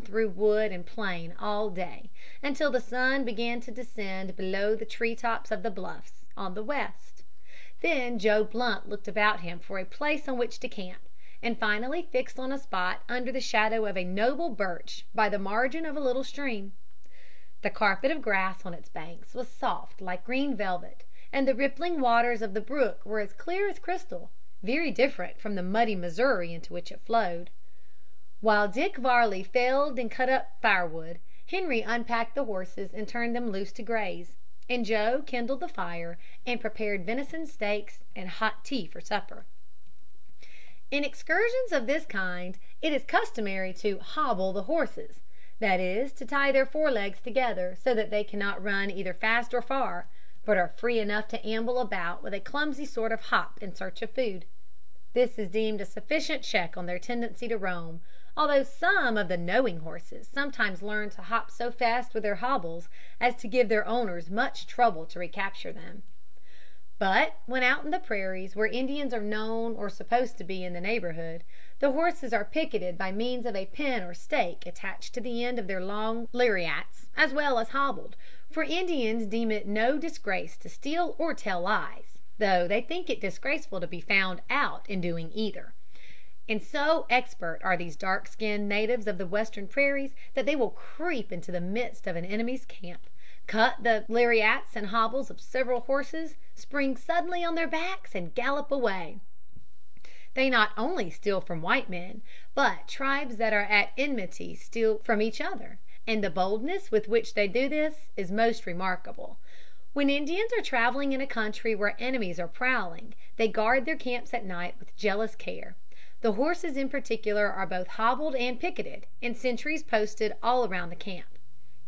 through wood and plain all day, until the sun began to descend below the tree tops of the bluffs on the west. Then Joe Blunt looked about him for a place on which to camp, and finally fixed on a spot under the shadow of a noble birch by the margin of a little stream. The carpet of grass on its banks was soft like green velvet, and the rippling waters of the brook were as clear as crystal, very different from the muddy Missouri into which it flowed. While Dick Varley felled and cut up firewood, Henry unpacked the horses and turned them loose to graze, and Joe kindled the fire and prepared venison steaks and hot tea for supper. In excursions of this kind it is customary to "hobble" the horses, that is, to tie their forelegs together so that they cannot run either fast or far, but are free enough to amble about with a clumsy sort of hop in search of food. This is deemed a sufficient check on their tendency to roam, although some of the knowing horses sometimes learn to hop so fast with their hobbles as to give their owners much trouble to recapture them. But when out in the prairies, where Indians are known or supposed to be in the neighborhood, the horses are picketed by means of a pin or stake attached to the end of their long lariats, as well as hobbled, for Indians deem it no disgrace to steal or tell lies, though they think it disgraceful to be found out in doing either. And so expert are these dark-skinned natives of the western prairies that they will creep into the midst of an enemy's camp, cut the lariats and hobbles of several horses, spring suddenly on their backs, and gallop away. They not only steal from white men, but tribes that are at enmity steal from each other, and the boldness with which they do this is most remarkable. When Indians are traveling in a country where enemies are prowling, they guard their camps at night with jealous care. The horses in particular are both hobbled and picketed, and sentries posted all around the camp.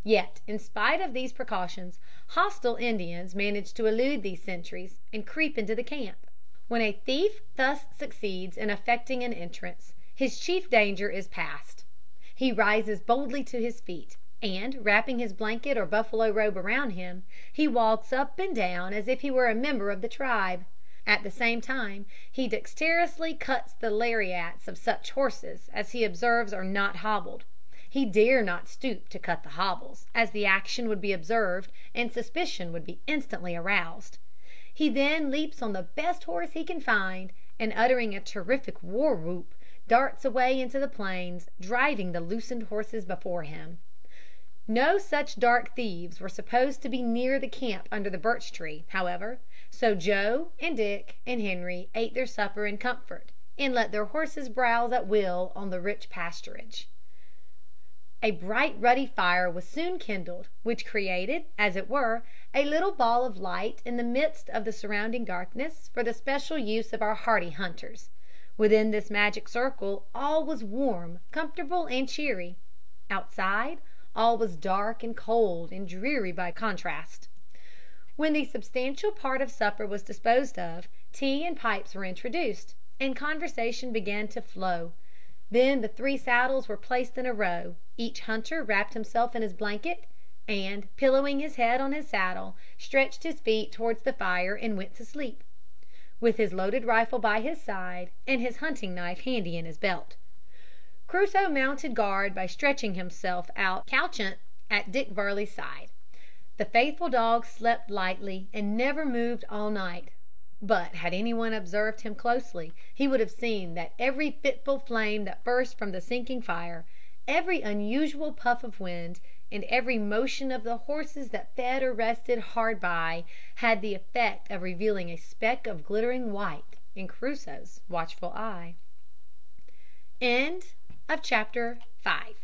Yet, in spite of these precautions, hostile Indians manage to elude these sentries and creep into the camp. When a thief thus succeeds in effecting an entrance, his chief danger is past. He rises boldly to his feet, and, wrapping his blanket or buffalo robe around him, he walks up and down as if he were a member of the tribe. At the same time he dexterously cuts the lariats of such horses as he observes are not hobbled. He dare not stoop to cut the hobbles, as the action would be observed and suspicion would be instantly aroused. He then leaps on the best horse he can find, and uttering a terrific war whoop, darts away into the plains, driving the loosened horses before him. No such dark thieves were supposed to be near the camp under the birch tree, however, so Joe and Dick and Henry ate their supper in comfort, and let their horses browse at will on the rich pasturage. A bright ruddy fire was soon kindled, which created, as it were, a little ball of light in the midst of the surrounding darkness for the special use of our hardy hunters. Within this magic circle all was warm, comfortable, and cheery. Outside all was dark and cold and dreary by contrast. When the substantial part of supper was disposed of, tea and pipes were introduced, and conversation began to flow. Then the 3 saddles were placed in a row, each hunter wrapped himself in his blanket, and, pillowing his head on his saddle, stretched his feet towards the fire and went to sleep, with his loaded rifle by his side and his hunting knife handy in his belt. Crusoe mounted guard by stretching himself out couchant at Dick Varley's side. The faithful dog slept lightly and never moved all night. But had anyone observed him closely, he would have seen that every fitful flame that burst from the sinking fire, every unusual puff of wind, and every motion of the horses that fed or rested hard by, had the effect of revealing a speck of glittering white in Crusoe's watchful eye. Chapter 5